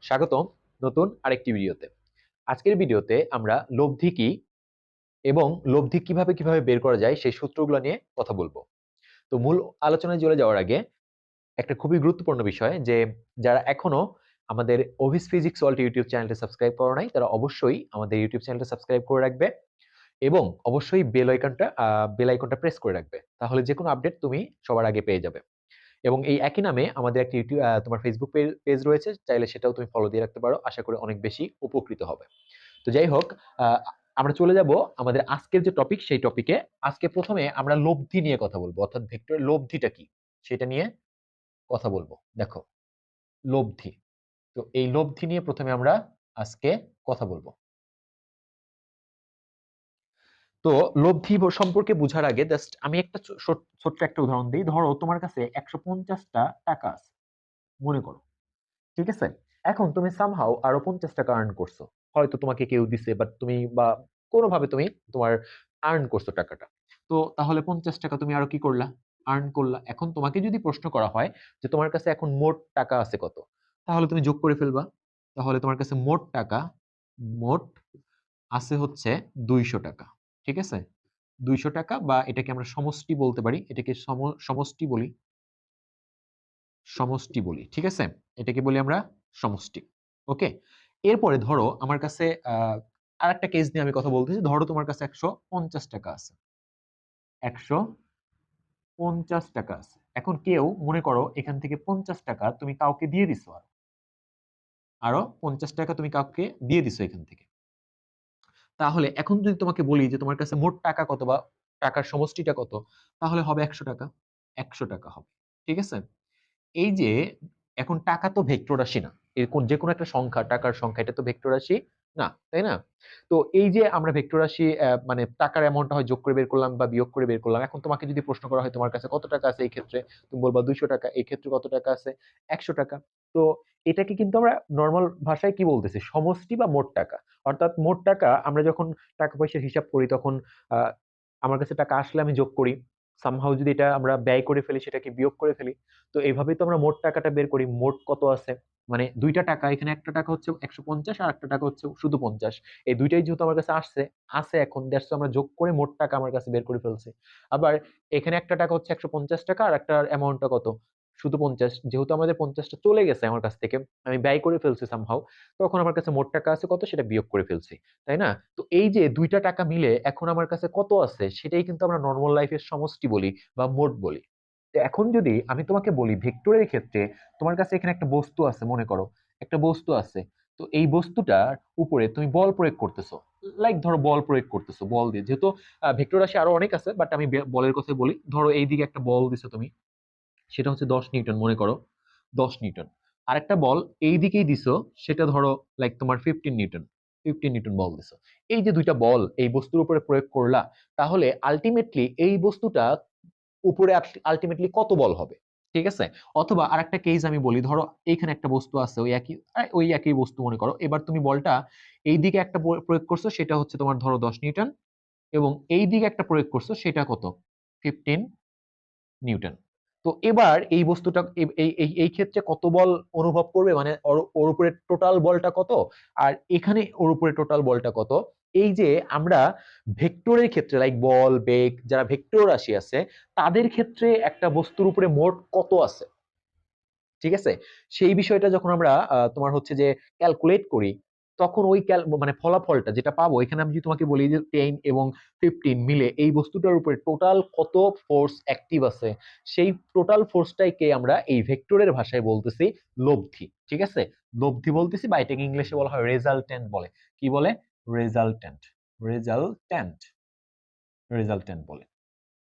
স্বাগতম নতুন আরেকটি ভিডিওতে। আজকের ভিডিওতে আমরা লব্ধি কি এবং লব্ধি কিভাবে কিভাবে বের করা যায় সেই সূত্রগুলো নিয়ে কথা বলবো। তো মূল আলোচনায় চলে যাওয়ার আগে একটা খুবই গুরুত্বপূর্ণ বিষয় যে যারা এখনো আমাদের অভিস ফিজিক্স ওয়ার্ল্ড ইউটিউব চ্যানেলটি সাবস্ক্রাইব করো নাই তারা অবশ্যই আমাদের ইউটিউব চ্যানেলটা সাবস্ক্রাইব করে রাখবে এবং অবশ্যই বেল আইকনটা প্রেস করে রাখবে, তাহলে যে কোনো আপডেট তুমি সবার আগে পেয়ে যাবে। এবং এই একই নামে আমাদের একটা ইউটিউব তোমার ফেসবুক পেজ রয়েছে, চাইলে সেটাও তুমি ফলো দিয়ে রাখতে পারো, আশা করি অনেক বেশি উপকৃত হবে। তো যাই হোক, আহ, আমরা চলে যাব আমাদের আজকের যে টপিক সেই টপিকে। আজকে প্রথমে আমরা লব্ধি নিয়ে কথা বলবো, অর্থাৎ ভেক্টরের লব্ধিটা কি সেটা নিয়ে কথা বলবো। দেখো, লব্ধি, তো এই লব্ধি নিয়ে প্রথমে আমরা আজকে কথা বলবো। তো লব্ধি সম্পর্কে বোঝার আগে জাস্ট আমি একটা ছোট্ট একটা উদাহরণ দিই। ধরো তোমার কাছে 150টা টাকা আছে মনে করো, ঠিক আছে? এখন তুমি সামহাও আরো 50 টাকা আর্ন করছো, হয়তো তোমাকে কেউ দিছে বাট তুমি বা কোনোভাবে তুমি তোমার আর্ন করছো টাকাটা। তো তাহলে 50 টাকা তুমি আরো কি করলা, আর্ন করলা। এখন তোমাকে যদি প্রশ্ন করা হয় যে তোমার কাছে এখন মোট টাকা আছে কত, তাহলে তুমি যোগ করে ফেলবা। তাহলে তোমার কাছে মোট আছে হচ্ছে 200 টাকা, ঠিক আছে? 200 টাকা, বা এটাকে আমরা সমষ্টি বলতে পারি, এটাকে সমষ্টি বলি, ঠিক আছে? এটাকে বলি আমরা সমষ্টি। ওকে, এরপরে ধরো আমার কাছে আর একটা কেস নিয়ে আমি কথা বলতেছি। ধরো তোমার কাছে 150 টাকা আছে, 150 টাকা আছে। এখন কেউ মনে করো এখান থেকে 50 টাকা তুমি কাউকে দিয়ে দিছো, আরো 50 টাকা তুমি কাউকে দিয়ে দিছো এখান থেকে। তাহলে এখন যদি তোমাকে বলি যে তোমার কাছে মোট টাকা কত বা টাকার সমষ্টিটা কত, তাহলে হবে 100 টাকা। 100 টাকা হবে, ঠিক আছে? এই যে এখন টাকা তো ভেক্টর রাশি না, এরকম যে কোনো একটা সংখ্যা, টাকার সংখ্যা, এটা তো ভেক্টর রাশি না, তাই না? তো এই যে আমরা ভেক্টর রাশি মানে টাকার অ্যামাউন্টটা হয় যোগ করে বের করলাম বা বিয়োগ করে বের করলাম। এখন তোমাকে যদি প্রশ্ন করা হয় তোমার কাছে কত টাকা আছে, এই ক্ষেত্রে তুমি বলবা 200 টাকা, এই ক্ষেত্রে কত টাকা আছে, 100 টাকা। তো এটাকে কিন্তু আমরা নর্মাল ভাষায় কি বলতেছি, সমষ্টি বা মোট টাকা। অর্থাৎ মোট টাকা আমরা যখন টাকা পয়সার হিসাব করি তখন আহ আমার কাছে টাকা আসলে আমি যোগ করি, সামহাউ যদি এটা আমরা ব্যয় করে ফেলি সেটাকে বিয়োগ করে ফেলি। তো এইভাবেই তো আমরা মোট টাকাটা বের করি, মোট কত আছে। মানে দুইটা টাকা, এখানে একটা টাকা হচ্ছে 150 আর একটা টাকা হচ্ছে শুধু 50, এই দুইটাই যেহেতু আমার কাছে আসছে আছে এখন, দ্যাটস আমরা যোগ করে মোট টাকা আমার কাছে বের করে ফেলছি। আবার এখানে একটা টাকা হচ্ছে 150 টাকা আর একটা অ্যামাউন্টটা কত, শুধু 50, যেহেতু আমাদের 50টা চলে গেছে আমার কাছ থেকে, আমি ব্যয় করে ফেলছি সামহাউ, তখন আমার কাছে মোট টাকা আছে কত সেটা বিয়োগ করে ফেলছি, তাই না? তো এই যে দুইটা টাকা মিলে এখন আমার কাছে কত আছে সেটাই কিন্তু আমরা নর্মাল লাইফের সমষ্টি বলি বা মোট বলি। তো এখন যদি আমি তোমাকে বলি ভেক্টরের ক্ষেত্রে তোমার কাছে এখানে একটা বস্তু আছে মনে করো, একটা বস্তু আছে। তো এই বস্তুটার উপরে তুমি বল প্রয়োগ করতেছো, লাইক ধরো বল প্রয়োগ করতেছো বল দিয়ে, যেহেতু ভেক্টর রাশি আরো অনেক আছে বাট আমি বলের কথা বলি। ধরো এইদিকে একটা বল দিছো তুমি, সেটা হচ্ছে 10 নিউটন মনে করো, 10 নিউটন। আরেকটা বল এই দিকেই দিছো, সেটা ধরো লাইক তোমার 15 নিউটন, 15 নিউটন বল দিছো। এই যে দুইটা বল এই বস্তুর উপরে প্রয়োগ করলা, তাহলে আলটিমেটলি এই বস্তুটা উপরে আলটিমেটলি কত বল হবে, ঠিক আছে? অথবা আরেকটা কেস আমি বলি, ধরো এইখানে একটা বস্তু আছে, ওই একই বস্তু মনে করো। এবার তুমি বলটা এই দিকে একটা প্রয়োগ করছো, সেটা হচ্ছে তোমার ধরো 10 নিউটন, এবং এই দিকে একটা প্রয়োগ করছো সেটা কত, 15 নিউটন। তো এবার এই বস্তুটা এই ক্ষেত্রে কত বল অনুভব করবে, মানে ওর ওর উপরে টোটাল বলটা কত, আর এখানে ওর উপরে টোটাল বলটা কত। এই যে আমরা ভেক্টরের ক্ষেত্রে লাইক বল বেগ, যারা ভেক্টর রাশি আছে তাদের ক্ষেত্রে একটা বস্তুর উপরে মোট কত আছে, ঠিক আছে? সেই বিষয়টা যখন আমরা তোমার হচ্ছে যে ক্যালকুলেট করি, তখন ওই মানে ফলাফলটা যেটা পাবো, এখানে আমি যদি তোমাকে বলি যে 10 এবং 15 মিলে এই বস্তুটার উপরে টোটাল কত ফোর্স অ্যাক্টিভ আছে, সেই টোটাল ফোর্সটাকে আমরা এই ভেক্টরের ভাষায় বলতেছি লব্ধি, ঠিক আছে? লব্ধি বলতেছি, বা এটাকে ইংলিশে বলা হয় রেজাল্টেন্ট বলে। কি বলে? রেজাল্টেন্ট, রেজাল্টেন্ট, রেজাল্টেন্ট বলে।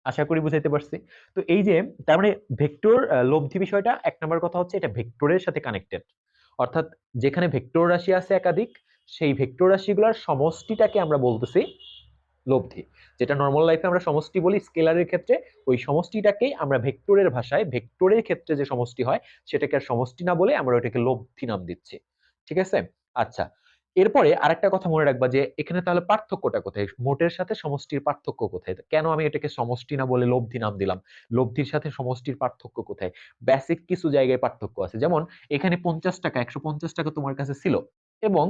আশা করি বুঝাইতে পারছি। তো এই যে তার মানে ভেক্টর লব্ধি বিষয়টা, এক নম্বর কথা হচ্ছে এটা ভেক্টরের সাথে কানেক্টেড। অর্থাৎ যেখানে ভেক্টর রাশি আছে একাধিক, সেই ভেক্টর রাশিগুলোর সমষ্টিটাকে আমরা বলতেছি লব্ধি। যেটা নর্মাল লাইফে আমরা সমষ্টি বলি স্কেলারের ক্ষেত্রে, ওই সমষ্টিটাকেই আমরা ভেক্টরের ভাষায়, ভেক্টরের ক্ষেত্রে যে সমষ্টি হয় সেটাকে আর সমষ্টি না বলে আমরা ওটাকে লব্ধি নাম দিচ্ছি, ঠিক আছে? আচ্ছা, এরপরে আরেকটা কথা মনে রাখবা যে এখানে তাহলে পার্থক্যটা কোথায়, মোটের সাথে সমষ্টির পার্থক্য কোথায়, কেন আমি এটাকে সমষ্টি না বলে লব্ধি নাম দিলাম, লব্ধির সাথে সমষ্টির পার্থক্য কোথায়? বেসিক কিছু জায়গায় পার্থক্য আছে, যেমন এখানে 50 টাকা 150 টাকা তোমার কাছে ছিল এবং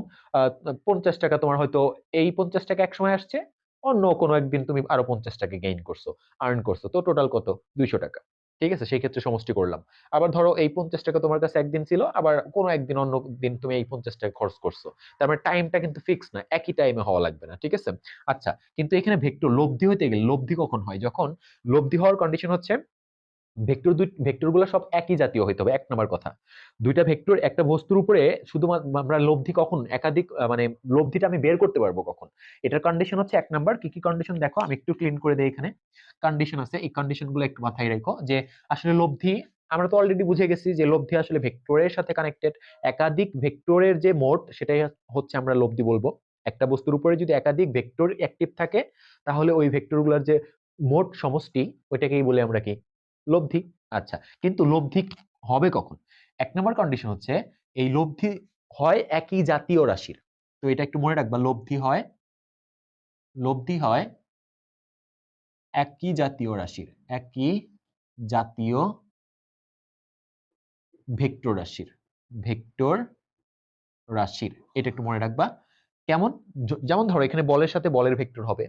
50 টাকা তোমার হয়তো এই 50 টাকা এক সময় আসছে, অন্য কোনো একদিন তুমি আরো 50 টাকা গেইন করছো, আর্ন করছো, তো টোটাল কত? 200 টাকা। ঠিক আছে, সেই ক্ষেত্রে সমষ্টি করলাম। আবার ধরো এই 50 টাকা তোমার কাছে একদিন ছিল, আবার কোনো একদিন অন্য দিন তুমি এই 50 টাকা খরচ করছো, তার মানে টাইমটা কিন্তু ফিক্স না, একই টাইমে হওয়া লাগবে না। ঠিক আছে, আচ্ছা, কিন্তু এখানে ভেক্টর লব্ধি হইতে গেলে, লব্ধি কখন হয়? যখন লব্ধি হওয়ার কন্ডিশন হচ্ছে ভেক্টর গুলো সব একই জাতীয় হইতে হবে, এক নম্বর কথা। দুইটা ভেক্টর একটা বস্তুর উপরে শুধুমাত্র আমরা লব্ধি কখন একাধিক মানে লব্ধিটা আমি বের করতে পারবো কখন? এটার কন্ডিশন হচ্ছে এক নাম্বার, কি কি কন্ডিশন দেখো, আমি একটু ক্লিন করে দেই। এখানে কন্ডিশন আছে, এই কন্ডিশন গুলো একটু মাথায় রেখো যে আসলে লব্ধি, আমরা তো অলরেডি বুঝে গেছি যে লব্ধি আসলে ভেক্টরের সাথে কানেক্টেড, একাধিক ভেক্টরের যে মোট সেটাই হচ্ছে আমরা লব্ধি বলবো। একটা বস্তুর উপরে যদি একাধিক ভেক্টর অ্যাক্টিভ থাকে, তাহলে ওই ভেক্টরগুলোর যে মোট সমষ্টি, ওইটাকেই বলে আমরা কি? লব্ধি। আচ্ছা, কিন্তু লব্ধি হবে কখন? এক নম্বর কন্ডিশন হচ্ছে এই লব্ধি হয় একই জাতীয় রাশির। তো এটা একটু মনে রাখবা, লব্ধি হয় একই জাতীয় রাশির, একই জাতীয় ভেক্টর রাশির, ভেক্টর রাশির। এটা একটু মনে রাখবা। কেমন? যেমন ধরো এখানে বলের সাথে বলের ভেক্টর হবে,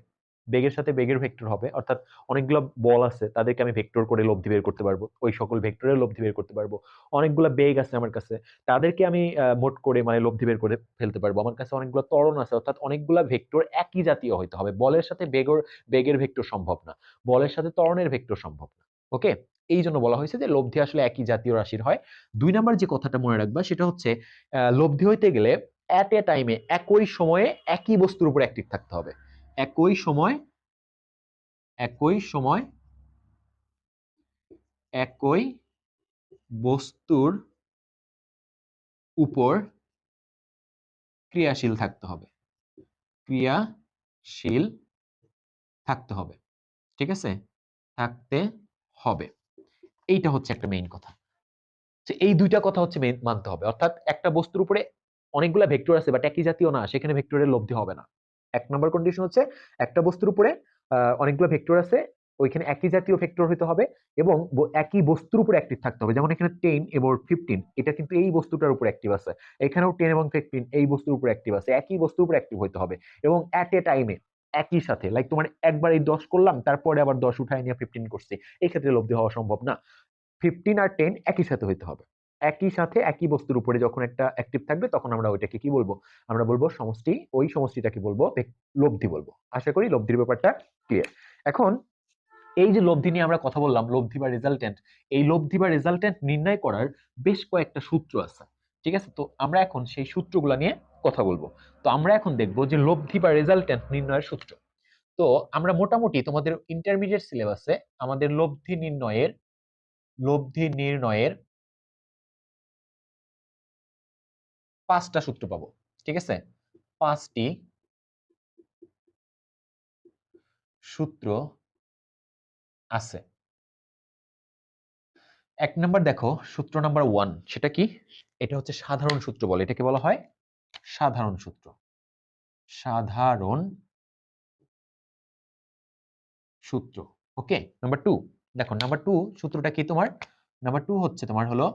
বেগের সাথে বেগের ভেক্টর হবে, অর্থাৎ অনেকগুলো বল আছে, তাদেরকে আমি ভেক্টর করে লব্ধি বের করতে পারবো, ওই সকল ভেক্টরের লব্ধি বের করতে পারবো। অনেকগুলো বেগ আছে আমার কাছে, তাদেরকে আমি মোট করে মানে লব্ধি বের করে ফেলতে পারবো। আমার কাছে অনেকগুলো ত্বরণ আছে, অর্থাৎ অনেকগুলো ভেক্টর একই জাতীয় হইতে হবে। বলের সাথে বেগের ভেক্টর সম্ভব না, বলের সাথে ত্বরণের ভেক্টর সম্ভব না। ওকে, এই জন্য বলা হয়েছে যে লব্ধি আসলে একই জাতীয় রাশির হয়। দুই নাম্বার যে কথাটা মনে রাখবা সেটা হচ্ছে লব্ধি হইতে গেলে অ্যাট এ টাইমে, একই সময়ে একই বস্তুর উপর অ্যাক্টিভ থাকতে হবে। একই সময় একই বস্তুর উপর ক্রিয়াশীল থাকতে হবে, ক্রিয়াশীল থাকতে হবে। ঠিক আছে, থাকতে হবে। এইটা হচ্ছে একটা মেইন কথা, যে এই দুইটা কথা হচ্ছে মেইন মানতে হবে। অর্থাৎ একটা বস্তুর উপরে অনেকগুলা ভেক্টর আছে বাট একই জাতীয় না, সেখানে ভেক্টরের লব্ধি হবে না। এক নম্বর কন্ডিশন হচ্ছে একটা বস্তুর উপরে অনেকগুলো ভেক্টর আছে, ওইখানে একই জাতীয় ভেক্টর হতে হবে এবং একই বস্তুর উপর অ্যাক্টিভ থাকতে হবে। যেমন এখানে 10 এবং 15, এটা কিন্তু এই বস্তুটার উপর অ্যাক্টিভ আছে, এখানেও 10 এবং 15 এই বস্তুর উপর অ্যাক্টিভ আছে, একই বস্তুর উপর অ্যাক্টিভ হতে হবে এবং অ্যাট এ টাইমে একই সাথে। লাইক তোমার একবার এই 10 করলাম, তারপরে আবার 10 উঠায় নিয়ে 15 করছি, এই ক্ষেত্রে লব্ধি হওয়া সম্ভব না। 15 আর 10 একই সাথে হইতে হবে, একই সাথে একই বস্তুর উপরে যখন একটা অ্যাক্টিভ থাকবে, তখন আমরা ওইটাকে কি বলবো? আমরা বলবো সমষ্টি, ওই সমষ্টিটাকে বলবো লব্ধি বলবো। আশা করি লব্ধির ব্যাপারটা ক্লিয়ার। এখন এই যে লব্ধি নিয়ে আমরা কথা বললাম, লব্ধি বা রেজাল্টেন্ট, এই লব্ধি বা রেজাল্টেন্ট নির্ণয় করার বেশ কয়েকটা সূত্র আছে। ঠিক আছে, তো আমরা এখন সেই সূত্রগুলো নিয়ে কথা বলবো। তো আমরা এখন দেখবো যে লব্ধি বা রেজাল্টেন্ট নির্ণয়ের সূত্র। তো আমরা মোটামুটি তোমাদের ইন্টারমিডিয়েট সিলেবাসে আমাদের লব্ধি নির্ণয়ের 5টা সূত্র পাবো। ঠিক আছে, 5টি সূত্র আছে। এক নাম্বার দেখো, সূত্র নাম্বার 1, সেটা কি? এটা হচ্ছে সাধারণ সূত্র বলে, এটাকে বলা হয় সাধারণ সূত্র। সাধারণ সূত্র। ওকে, নাম্বার 2 দেখো, নাম্বার 2 সূত্রটা কি তোমার? নাম্বার 2 হচ্ছে তোমার হলো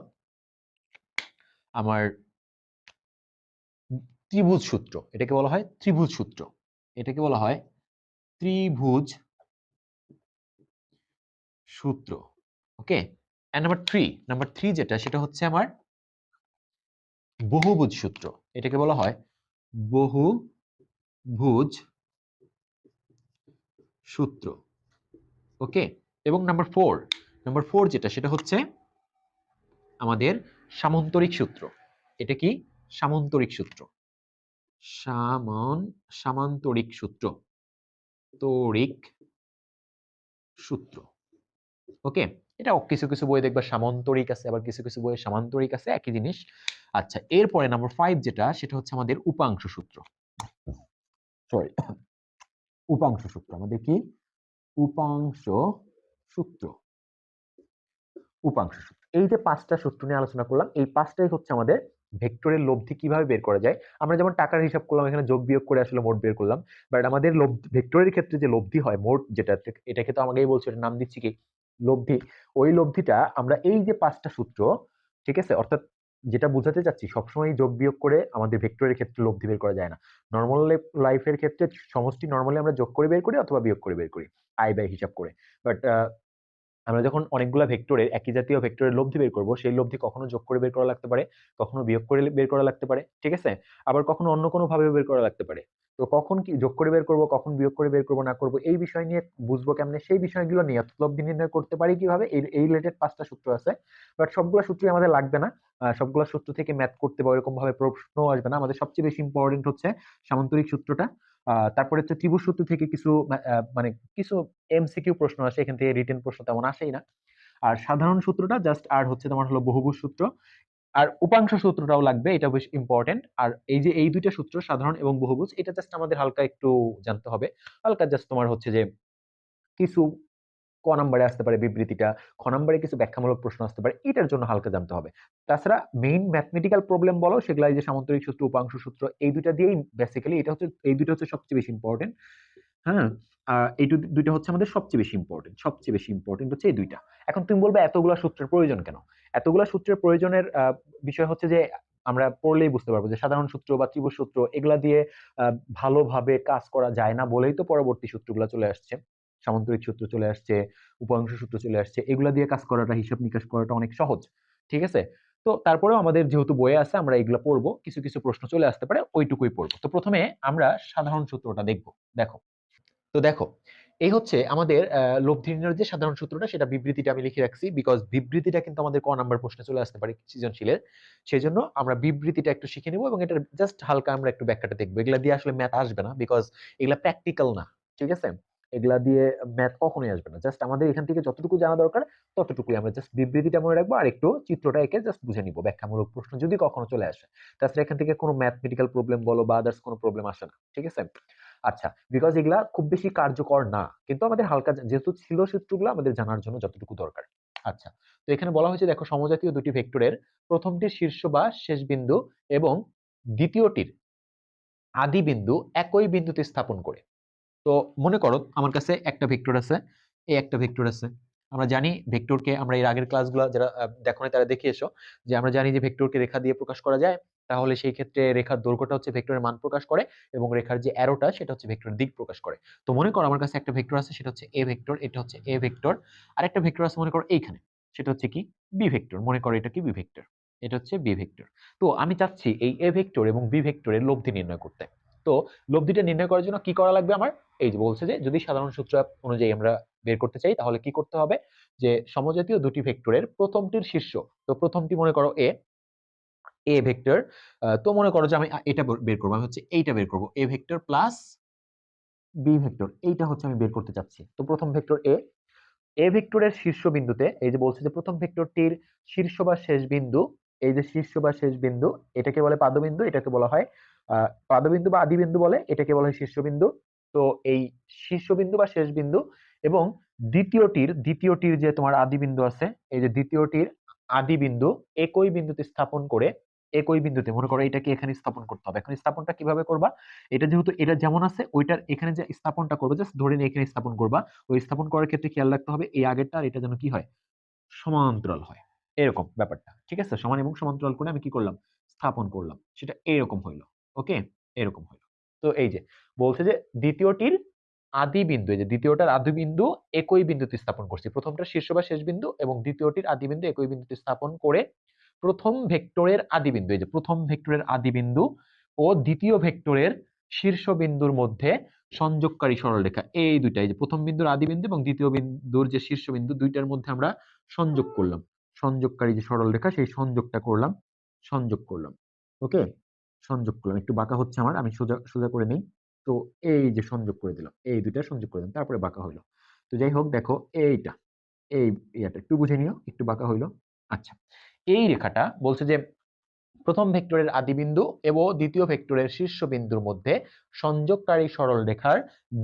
আমার ত্রিভুজ সূত্র। এটাকে বলা হয় ত্রিভুজ সূত্র, এটাকে বলা হয় ত্রিভুজ সূত্র। ওকে, এন্ড নাম্বার 3 যেটা, সেটা হচ্ছে আমার বহুভুজ সূত্র। এটাকে বলা হয় বহুভুজ সূত্র। ওকে, এবং নাম্বার 4 যেটা, সেটা হচ্ছে আমাদের সামান্তরিক সূত্র। এটা কি? সামান্তরিক সূত্র। সামান্তরিক সূত্র, তরিক সূত্র। ওকে, এটা কিছু কিছু বই দেখবা সামান্তরিক আছে, আবার কিছু কিছু বইয়ে সামান্তরিক আছে, একই জিনিস। আচ্ছা, এরপরে নাম্বার 5 যেটা, সেটা হচ্ছে আমাদের উপাংশ সূত্র। সরি, উপাংশ সূত্র। আমাদের কি? উপাংশ সূত্র। উপাংশ সূত্র। এই যে 5টা সূত্র নিয়ে আলোচনা করলাম, এই 5টাই হচ্ছে আমাদের ভেক্টরের লব্ধি কিভাবে বের করা যায়। আমরা যেমন টাকার হিসাব করলাম, এখানে যোগ বিয়োগ করে আসলে মোট বের করলাম, বাট আমাদের ভেক্টরের ক্ষেত্রে যে লব্ধি হয় মোট যেটা, এটাকে তো আমাকেই বলছে, এটার নাম দিচ্ছি কি লব্ধি। ওই লব্ধিটা আমরা এই যে 5টা সূত্র, ঠিক আছে, অর্থাৎ যেটা বোঝাতে চাচ্ছি, সবসময় যোগ বিয়োগ করে আমাদের ভেক্টরের ক্ষেত্রে লব্ধি বের করা যায় না। নর্মাল লাইফের ক্ষেত্রে সমষ্টি নর্মালি আমরা যোগ করে বের করি অথবা বিয়োগ করে বের করি, আই বাই হিসাব করে। বাট আমরা যখন অনেকগুলা ভেক্টরের, একই জাতীয় ভেক্টরের লব্ধি বের করব, সেই লব্ধি কখনো যোগ করে বের করা লাগতে পারে, কখনো বিয়োগ করে বের করা লাগতে পারে, ঠিক আছে, আবার কখনো অন্য কোনো ভাবে বের করা লাগতে পারে। তো কখন কি যোগ করে বের করব, কখন বিয়োগ করে বের করব না করব, এই বিষয় নিয়ে বুঝবো কেমনে, সেই বিষয়গুলো নিয়ে লব্ধি নির্ণয় করতে পারি কিভাবে, এই রিলেটেড 5টা সূত্র আছে। বাট সবগুলো সূত্রই আমাদের লাগবে না, সবগুলো সূত্র থেকে ম্যাথ করতে বা এরকম ভাবে প্রশ্ন আসবে না। আমাদের সবচেয়ে বেশি ইম্পর্টেন্ট হচ্ছে সামান্তরিক সূত্রটা, তারপরে হচ্ছে ত্রিভুজ সূত্র থেকে কিছু মানে কিছু এমসিকিউ প্রশ্ন আসে, এখান থেকে রিটেন প্রশ্ন তেমন আসেই না। আর সাধারণ সূত্রটা জাস্ট, আর হচ্ছে তোমার হলো বহুভুজ সূত্র, আর উপাংশ সূত্রটাও লাগবে, এটা বেশ ইম্পর্টেন্ট। আর এই যে এই দুইটা সূত্র, সাধারণ এবং বহুভুজ, এটা জাস্ট আমাদের হালকা একটু জানতে হবে, হালকা জাস্ট তোমার হচ্ছে যে কিছু ক নাম্বারে আসতে পারে বিবৃতিটা, খ নাম্বারে কিছু ব্যাখ্যামূলক প্রশ্ন আসতে পারে, এটার জন্য হালকা জানতে হবে। তাছাড়া মেইন ম্যাথমেটিক্যাল প্রবলেম বলো, সেগুলা এই যে সামান্তরিক সূত্র, উপাংশ সূত্র, এই দুইটা দিয়েই বেসিক্যালি, এটা হচ্ছে, এই দুইটা হচ্ছে সবচেয়ে বেশি ইম্পর্টেন্ট। হ্যাঁ, এই দুইটা হচ্ছে আমাদের সবচেয়ে বেশি ইম্পর্টেন্ট, সবচেয়ে বেশি ইম্পর্টেন্ট হচ্ছে এই দুইটা। এখন তুমি বলবে এতগুলা সূত্রের প্রয়োজন কেন? এতগুলা সূত্রের প্রয়োজনের বিষয় হচ্ছে যে আমরা পড়লেই বুঝতে পারবো যে সাধারণ সূত্র বা ত্রিভুজ সূত্র এগুলা দিয়ে ভালোভাবে কাজ করা যায় না বলেই তো পরবর্তী সূত্রগুলো চলে আসছে, সামান্তরিক সূত্র চলে আসছে, উপাংশ সূত্র চলে আসছে, এগুলা দিয়ে কাজ করাটা, হিসাব নিকাশ করাটা অনেক সহজ, ঠিক আছে। তো তারপরেও আমাদের যেহেতু বইয়ে আছে, আমরা এগুলো পড়বো, কিছু কিছু প্রশ্ন চলে আসতে পারে, ওইটুকুই পড়বো। তো প্রথমে আমরা সাধারণ সূত্রটা দেখবো। দেখো, তো দেখো, এই হচ্ছে আমাদের লব্ধি নির্ণয়ের যে সাধারণ সূত্রটা, সেটা বিবৃতিটা আমি লিখে রাখছি, বিকজ বিবৃতিটা কিন্তু আমাদের ক নাম্বার প্রশ্নে চলে আসতে পারে সৃজনশীলের। সেই জন্য আমরা বিবৃতিটা একটু শিখে নিব এবং এটার জাস্ট হালকা আমরা একটু ব্যাখ্যাটা দেখবো। এগুলা দিয়ে আসলে ম্যাথ আসবে না, বিকজ এগুলা প্র্যাকটিক্যাল না, ঠিক আছে। এগুলা দিয়ে ম্যাথ কখনোই আসবে না, জাস্ট আমাদের এখান থেকে যতটুকু জানা দরকার ততটুকুই আমরা জাস্ট বিবৃতিটা মনে রাখবো, আর একটু চিত্রটা এঁকে জাস্ট বুঝে নিব, ব্যাখ্যামূলক প্রশ্ন যদি কখনো চলে আসে। তাছাড়া এখান থেকে কোনো ম্যাথমেটিক্যাল প্রবলেম বলো বা আদার্স কোনো প্রবলেম আসে না, ঠিক আছে। আচ্ছা, বিকজ এগুলা খুব বেশি কার্যকর না, কিন্তু আমাদের হালকা যেহেতু ছিল সূত্রগুলো আমাদের জানার জন্য যতটুকু দরকার। আচ্ছা, তো এখানে বলা হয়েছে, দেখো, সমজাতীয় দুটি ভেক্টরের প্রথমটির শীর্ষ বা শেষ বিন্দু এবং দ্বিতীয়টির আদি বিন্দু একই বিন্দুতে স্থাপন করে। তো মনে করো আমার কাছে একটা ভেক্টর আছে, এই একটা ভেক্টর আছে। আমরা জানি ভেক্টরকে, আমরা এর আগের ক্লাসগুলো যারা দেখো না তারা দেখে এসো, যে আমরা জানি যে ভেক্টরকে রেখা দিয়ে প্রকাশ করা যায়। তাহলে সেই ক্ষেত্রে রেখার দৈর্ঘ্যটা হচ্ছে ভেক্টরের মান প্রকাশ করে এবং রেখার যে অ্যারোটা সেটা হচ্ছে ভেক্টরের দিক প্রকাশ করে। তো মনে করো আমার কাছে একটা ভেক্টর আছে, সেটা হচ্ছে এ ভেক্টর, এটা হচ্ছে এ ভেক্টর। আর একটা ভেক্টর আছে মনে করো এইখানে, সেটা হচ্ছে কি বি ভেক্টর, মনে করো এটা কি বি ভেক্টর, এটা হচ্ছে বি ভেক্টর। তো আমি চাচ্ছি এই এ ভেক্টর এবং বি ভেক্টরের লব্ধি নির্ণয় করতে। তো লব্ধিটা নির্ণয় করার জন্য কি করা লাগবে আমার? এই যে বলছে যে যদি সাধারণ সূত্র অনুযায়ী আমরা বের করতে চাই, তাহলে কি করতে হবে, যে সমজাতীয় দুটি ভেক্টরের প্রথমটির শীর্ষ, তো প্রথমটি মনে করো এ, এ ভেক্টর, তো মনে করো যে আমি এটা বের করবো, আমি হচ্ছে এইটা বের করবো, A vector plus B vector, এইটা হচ্ছে আমি বের করতে চাচ্ছি। তো প্রথম ভেক্টর এ, এ ভেক্টরের শীর্ষ বিন্দুতে, এই যে বলছে যে প্রথম ভেক্টরটির শীর্ষ বা শেষ বিন্দু, এই যে শীর্ষ বা শেষ বিন্দু, এটাকে বলে পাদবিন্দু, এটাকে বলা হয় পাদবিন্দু বা আদি বিন্দু বলে, এটাকে বলা হয় শীর্ষবিন্দু। তো এই শীর্ষবিন্দু বা শেষ বিন্দু এবং দ্বিতীয়টির যে তোমার আদি বিন্দু আছে, এই যে দ্বিতীয়টির আদি বিন্দু একই বিন্দুতে স্থাপন করে, একই বিন্দুতে মনে করো এটাকে এখানে স্থাপন করতে হবে। এখন স্থাপনটা কিভাবে করবা? এটা যেহেতু এটা যেমন আছে, ওইটার এখানে যে স্থাপনটা করবে, জাস্ট ধরে নিয়ে এখানে স্থাপন করবা। ওই স্থাপন করার ক্ষেত্রে খেয়াল রাখতে হবে এই আগেরটা আর এটা যেন কি হয়, সমান্তরাল হয়, এরকম ব্যাপারটা, ঠিক আছে। সমান এবং সমান্তরাল করে আমি কি করলাম, স্থাপন করলাম, সেটা এরকম হইলো। ওকে, এরকম হইলো। তো এই যে বলছে যে দ্বিতীয়টির আদি বিন্দু, এই যে দ্বিতীয়টার আদি বিন্দু একই বিন্দুতে স্থাপন করছি, প্রথমটা শীর্ষ বা শেষ বিন্দু এবং দ্বিতীয়টির আদি বিন্দু একই বিন্দুতে স্থাপন করে প্রথম ভেক্টরের আদি বিন্দু, এই যে প্রথম ভেক্টরের আদি বিন্দু ও দ্বিতীয় ভেক্টরের শীর্ষ বিন্দুর মধ্যে সংযোগকারী সরলরেখা, এই দুইটা, এই যে প্রথম বিন্দুর আদি বিন্দু এবং দ্বিতীয় বিন্দুর যে শীর্ষ বিন্দু, দুইটার মধ্যে আমরা সংযোগ করলাম, সংযোগকারী যে সরলরেখা সেই সংযোগটা করলাম, সংযোগ করলাম। ওকে, সংযোগ করলাম, একটু বাঁকা হচ্ছে আমার, আমি সোজা সোজা করে নেই। তো এই যে সংযোগ করে দিলাম, এই দুইটা সংযোগ করে দিলাম, তারপরে বাঁকা হইলো। তো যাই হোক, দেখো এইটা, এই ইয়াটা একটু বুঝে নিও, একটু বাঁকা হইলো। আচ্ছা, এই রেখাটা বলছে যে প্রথম ভেক্টরের আদি বিন্দু এবং দ্বিতীয় ভেক্টরের শীর্ষ বিন্দুর মধ্যে সংযোগকারী সরলরেখার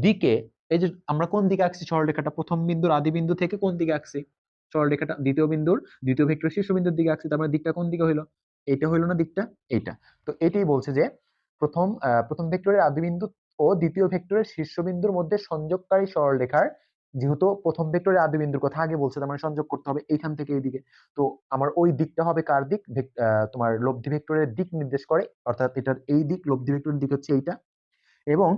দিকে, এই যে আমরা কোন দিকে আঁকছি সরলরেখাটা, প্রথম বিন্দুর আদি বিন্দু থেকে কোন দিকে আঁকছি সরলরেখাটা, দ্বিতীয় ভেক্টর শীর্ষ বিন্দুর দিকে আঁকছি, তার মানে দিকটা কোন দিকে হইলো, এইটা হইলো না দিকটা, এইটা। তো এটাই বলছে যে প্রথম ভেক্টরের আদিবিন্দু ও দ্বিতীয় ভেক্টরের শীর্ষবিন্দুর মধ্যে সংযোগকারী সরলরেখার, যেহেতু প্রথম ভেক্টরের আদিবিন্দুর কথা আগে বলছে, তার মানে সংযোগ করতে হবে এইখান থেকে এইদিকে। তো আমার ওই দিকটা হবে কার দিক? তোমার লব্ধি ভেক্টরের দিক নির্দেশ করে, অর্থাৎ এটার এই দিক, লব্ধি ভেক্টরের দিক হচ্ছে এইটা। এবং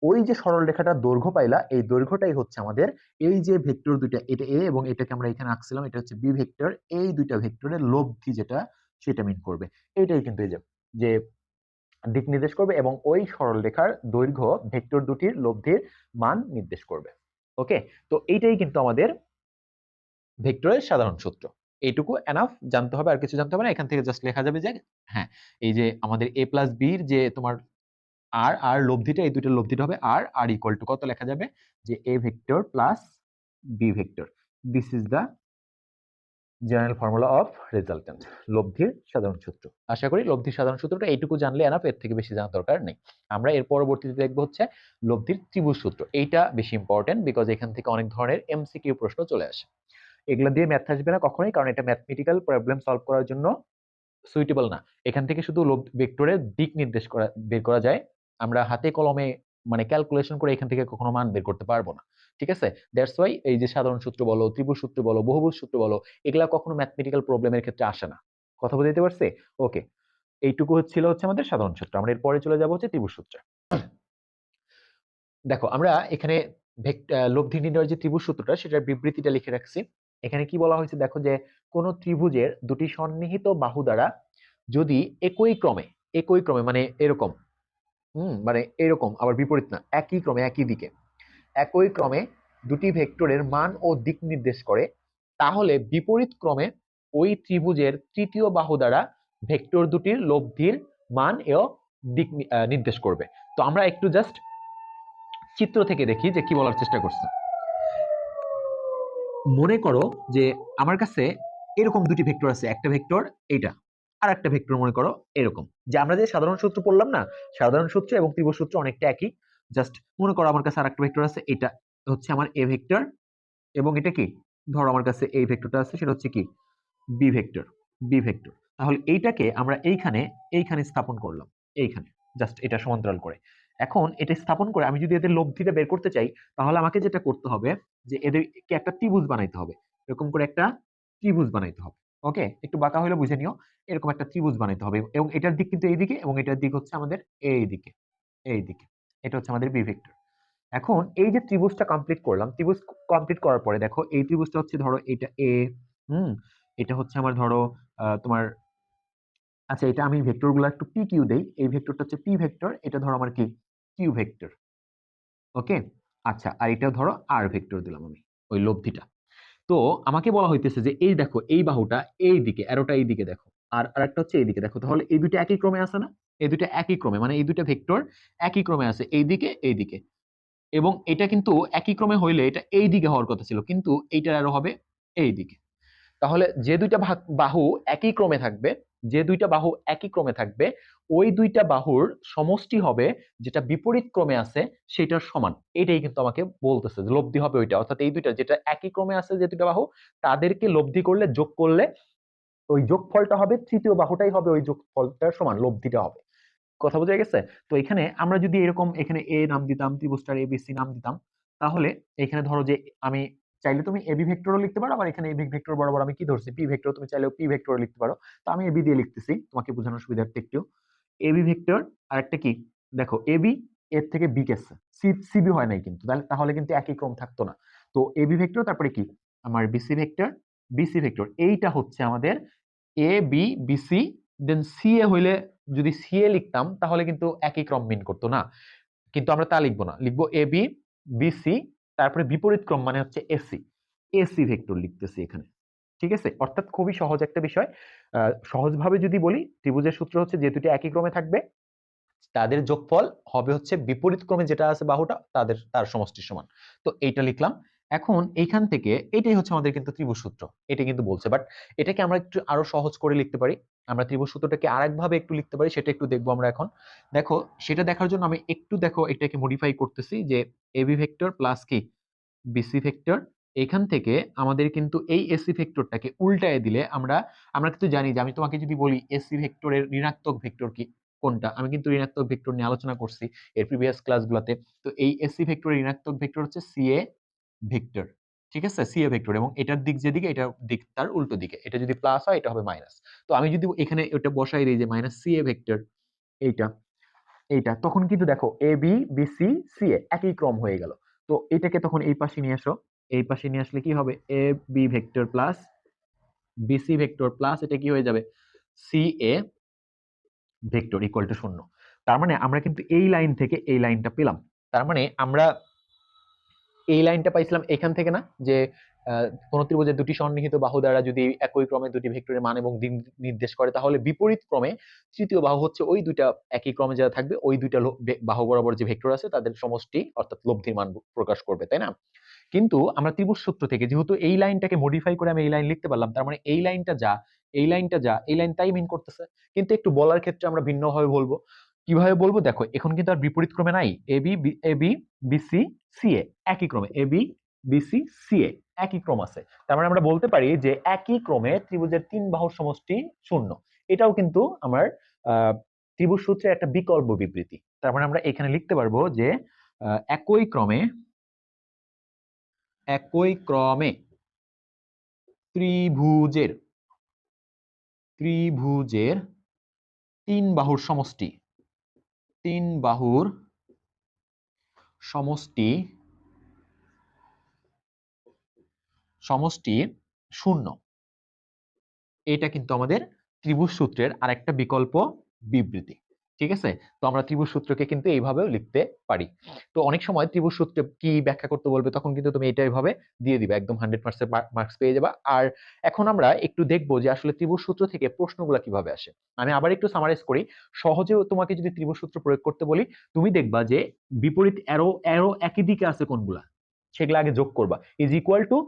ওই যে সরল রেখাটার দৈর্ঘ্য পাইলা, এই দৈর্ঘ্যটাই হচ্ছে আমাদের এই যে ভেক্টর দুইটা, এটা এ এবং এটাকে আমরা এখানে আঁকছিলাম, এটা হচ্ছে বি ভেক্টর, এই দুইটা ভেক্টরের লব্ধি যেটা সেটা মিন করবে। এটাই কিন্তু এই যে দিক নির্দেশ করবে এবং ওই সরল রেখার দৈর্ঘ্য ভেক্টর দুটির লব্ধির মান নির্দেশ করবে। ওকে, তো এইটাই কিন্তু আমাদের ভেক্টরের সাধারণ সূত্র। এইটুকু এনাফ জানতে হবে, আর কিছু জানতে হবে না। এখান থেকে জাস্ট লেখা যাবে যে হ্যাঁ, এই যে আমাদের a প্লাস বির যে তোমার আর আর লব্ধিটা, এই দুইটার লব্ধিটা হবে আর আর ইকুয়াল টু কত লেখা যাবে যে a vector plus B vector. This is the general formula of resultant, লব্ধির সাধারণ সূত্র। আশা করি লব্ধির সাধারণ সূত্রটা এইটুকু জানলে এনাফ, এর থেকে বেশি জানার দরকার নেই। আমরা এর পরবর্তীতে দেখবো হচ্ছে লব্ধির ত্রিভুজ সূত্র। এইটা বেশি ইম্পর্টেন্ট, বিকজ এখান থেকে অনেক ধরনের এমসিকিউ প্রশ্ন চলে আসে। এগুলা দিয়ে ম্যাথ আসবে না কখনোই, কারণ এটা ম্যাথমেটিক্যাল প্রবলেম সলভ করার জন্য সুইটেবল না। এখান থেকে শুধু ভেক্টরের দিক নির্দেশ বের করা যায়, আমরা হাতে কলমে মানে ক্যালকুলেশন করে এখান থেকে কখনো মান বের করতে পারবো না। ঠিক আছে, দ্যাটস ওয়াই এই যে সাধারণ সূত্র বলো, ত্রিভুজ সূত্র বলো, বহুভুজ সূত্র বলো, এগুলা কখনো ম্যাথমেটিক্যাল প্রবলেমের ক্ষেত্রে আসে না। কথা বুঝতে পারছি? ওকে, এইটুকু হচ্ছে আমাদের সাধারণ সূত্র। আমরা এরপরে চলে যাবো হচ্ছে ত্রিভুজ সূত্রে। দেখো আমরা এখানে লব্ধি নির্ণয়ের যে ত্রিভুজ সূত্রটা, সেটার বিবৃতিটা লিখে রাখছি। এখানে কি বলা হয়েছে দেখো, যে কোন ত্রিভুজের দুটি সন্নিহিত বাহু দ্বারা যদি একই ক্রমে মানে এরকম, মানে এরকম, আবার বিপরীত না, একই ক্রমে একই দিকে একই ক্রমে দুটি ভেক্টরের মান ও দিক নির্দেশ করে, তাহলে বিপরীত ক্রমে ওই ত্রিভুজের তৃতীয় বাহু দ্বারা ভেক্টর দুটির লব্ধির মান ও দিক নির্দেশ করবে। তো আমরা একটু জাস্ট চিত্র থেকে দেখি যে কি বলার চেষ্টা করছে। মনে করো যে আমার কাছে এরকম দুটি ভেক্টর আছে, একটা ভেক্টর এইটা, আর একটা ভেক্টর মনে করো এরকম। যে আমরা যে সাধারণ সূত্র পড়লাম না, সাধারণ সূত্র এবং ত্রিভুজ সূত্র অনেকটা একই। জাস্ট মনে করো আমার কাছে আর একটা ভেক্টর আছে, এটা হচ্ছে আমার এ ভেক্টর, এবং এটা কি, ধরো আমার কাছে এই ভেক্টরটা আছে, সেটা হচ্ছে কি বি ভেক্টর। তাহলে এইটাকে আমরা এইখানে স্থাপন করলাম, এইখানে জাস্ট এটা সমান্তরাল করে। এখন এটা স্থাপন করে আমি যদি এদের লব্ধিটা বের করতে চাই, তাহলে আমাকে যেটা করতে হবে যে এদেরকে একটা ত্রিভুজ বানাইতে হবে, এরকম করে একটা ত্রিভুজ বানাইতে হবে। ওকে, একটু বাঁকা হলে বুঝে নিও, এরকম একটা ত্রিভুজ বানাইতে হবে, এবং এটার দিক কিন্তু এইদিকে, এবং এটার দিক হচ্ছে আমাদের এইদিকে। এটা হচ্ছে আমাদের বি ভেক্টর। এখন এই যে ত্রিভুজটা কমপ্লিট করলাম, ত্রিভুজ কমপ্লিট করার পরে দেখো এই ত্রিভুজটা হচ্ছে, ধরো এটা এ, এটা হচ্ছে আমার ধরো তোমার, আচ্ছা এটা আমি ভেক্টর গুলো একটু পি কিউ দেই, এই ভেক্টরটা হচ্ছে পি ভেক্টর, এটা ধরো আমার কি কিউ ভেক্টর। ওকে, আচ্ছা, আর এটা ধরো আর ভেক্টর দিলাম আমি, ওই লব্ধিটা। তো আমাকে বলা হইতেছে যে এই দেখো এই বাহুটা এই দিকে, অ্যারোটা এই দিকে দেখো, আর আরেকটা হচ্ছে এই দিকে দেখো, তাহলে এই দুটো একই ক্রমে আছে না? এই দুটো একই ক্রমে, মানে এই দুটো ভেক্টর একই ক্রমে আছে, এই দিকে। এবং এটা কিন্তু একই ক্রমে হইলে এটা এই দিকে হওয়ার কথা ছিল, কিন্তু এইটার আরো হবে এই দিকে। তাহলে যে দুইটা বাহু একই ক্রমে থাকবে, ওই দুইটা বাহুর সমষ্টি হবে যেটা বিপরীত ক্রমে আছে সেটার সমান। এটাই কিন্তু আমাকে বলতেছে যে লব্ধি হবে ওইটা, অর্থাৎ এই দুইটা যেটা একই ক্রমে আছে, যে দুইটা বাহু, তাদেরকে লব্ধি করলে, যোগ করলে ওই যোগফলটা হবে, তৃতীয় বাহুটাই হবে ওই যোগফলটার সমান, লব্ধিটা হবে। কথা বোঝা গেছে? তো এখানে আমরা যদি এরকম এখানে এ নাম দিতাম, ত্রিভুজটার এবিসি নাম দিতাম, তাহলে এখানে ধরো যে আমি চাইলে তুমি এবি ভেক্টরও লিখতে পারো, আবার এখানে এবি ভেক্টর বরাবর আমি কি ধরছি পি ভেক্টর, তুমি চাইলেও পি ভেক্টরও লিখতে পারো। তো আমি এবি দিয়ে লিখতেছি তোমাকে বোঝানোর সুবিধার্থে একটু। এবি ভেক্টর আর একটা কি, দেখো এবি এর থেকে বি গেছে, সিবি হয় নাই কিন্তু, তাহলে কিন্তু একই ক্রম থাকতো না। তো এবি ভেক্টর, তারপরে কি আমার বিসি ভেক্টর, এইটা হচ্ছে আমাদের A B BC, then C এ হইলে, যদি সি এ লিখতাম তাহলে কিন্তু একই ক্রম মিন করতো না, কিন্তু আমরা তা লিখবো না, লিখবো এ বি বিসি, তারপরে বিপরীত ক্রম মানে হচ্ছে এসি ভেক্টর লিখতেছি এখানে। ঠিক আছে, অর্থাৎ খুবই সহজ একটা বিষয়। সহজভাবে যদি বলি, ত্রিভুজের সূত্র হচ্ছে যে দুটো একই ক্রমে থাকবে, তাদের যোগফল হবে হচ্ছে বিপরীত ক্রমে যেটা আছে বাহুটা, তার সমষ্টির সমান। তো এইটা লিখলাম। এখন এইখান থেকে এটাই হচ্ছে আমাদের কিন্তু ত্রিভুজ সূত্র, এটা কিন্তু বলছে, বাট এটাকে আমরা একটু আরো সহজ করে লিখতে পারি। আমরা ত্রিভুজ সূত্রটাকে আরেকভাবে একটু লিখতে পারি, সেটা একটু দেখবো আমরা এখন। দেখো সেটা দেখার জন্য আমি একটু, দেখো এটাকে মডিফাই করতেছি, যে এবি ভেক্টর প্লাস কি বিসি ভেক্টর, এখান থেকে আমাদের কিন্তু এই এসি ভেক্টরটাকে উল্টায় দিলে আমরা আমরা কিন্তু জানি যে আমি তোমাকে যদি বলি এসি ভেক্টরের ঋণাত্মক ভেক্টর কি কোনটা, আমি কিন্তু ঋণাত্মক ভেক্টর নিয়ে আলোচনা করছি এর প্রিভিয়াস ক্লাসগুলোতে। তো এই এসি ভেক্টরের ঋণাত্মক ভেক্টর হচ্ছে সিএ ভেক্টর, ঠিক আছে, সিএ ভেক্টর, এবং এটার দিক যেদিকে এটার দিক তার উল্টো দিকে, এটা যদি প্লাস হয় এটা হবে মাইনাস। তো আমি যদি এখানে এটা বসাই দিই যে মাইনাস সিএ ভেক্টর, এইটা এইটা, তখন কিন্তু দেখো A B B C C এ একই ক্রম হয়ে গেল। তো এটাকে তখন এই পাশে নিয়ে আসো, এই পাশে নিয়ে আসলে কি হবে, A B vector plus BC vector plus এটা কি হয়ে যাবে, C A vector equal to 0। তার মানে আমরা কিন্তু এই লাইন থেকে এই লাইনটা পেলাম। তার মানে আমরা এই লাইনটা পাইছিলাম এখান থেকে না, যে কোন ত্রিভুজের দুটি সন্নিহিত বাহু দ্বারা যদি একই ক্রমে দুটি ভেক্টরের মান এবং দিক নির্দেশ করে, তাহলে বিপরীত ক্রমে তৃতীয় বাহু হচ্ছে ওই দুইটা একই ক্রমে যারা থাকবে ওই দুইটা বাহু বরাবর যে ভেক্টর আছে তাদের সমষ্টি অর্থাৎ লব্ধির মান প্রকাশ করবে, তাই না? কিন্তু আমরা ত্রিভুজ সূত্র থেকে যেহেতু এই লাইনটাকে মডিফাই করে আমি এই লাইন লিখতে পারলাম, তার মানে এই লাইনটা যা এই লাইনটা যা এই লাইন তাই মিন করতেছে। কিন্তু একটু বলার ক্ষেত্রে আমরা ভিন্নভাবে বলবো। কিভাবে বলবো দেখো, এখন কিন্তু আর বিপরীত ক্রমে নাই, এবি বিসি সিএ একই ক্রমে, এবি বিসি সিএ একই ক্রম আছে। তার মানে আমরা বলতে পারি যে একই ক্রমে ত্রিভুজের তিন বাহুর সমষ্টি 0। এটাও কিন্তু আমার ত্রিভুজ সূত্রের একটা বিকল্প বিবৃতি। তার মানে আমরা এখানে লিখতে পারবো যে একই ক্রমে ত্রিভুজের ত্রিভুজের তিন বাহুর সমষ্টি সমষ্টি 0। এটা কিন্তু আমাদের ত্রিভুজ সূত্রের আরেকটা বিকল্প বিবৃতি, ঠিক আছে? তো আমরা ত্রিভুজ সূত্রকে কিন্তু এইভাবেও লিখতে পারি। তো অনেক সময় ত্রিভুজ সূত্রে কি ব্যাখ্যা করতে বলবে, তখন কিন্তু তুমি এটা এইভাবে দিয়ে দিবে, একদম 100% মার্কস পেয়ে যাবা। আর এখন আমরা একটু দেখবো যে আসলে ত্রিভুজ সূত্র থেকে প্রশ্নগুলো কিভাবে আসে। আমি আবার একটু সামারাইজ করি। সহজেও তোমাকে যদি ত্রিভুজ সূত্র প্রয়োগ করতে বলি, তুমি দেখবা যে বিপরীত অ্যারো অ্যারো একই দিকে আছে কোনগুলা, সেগুলো আগে যোগ করবা, ইজ ইকুয়াল টু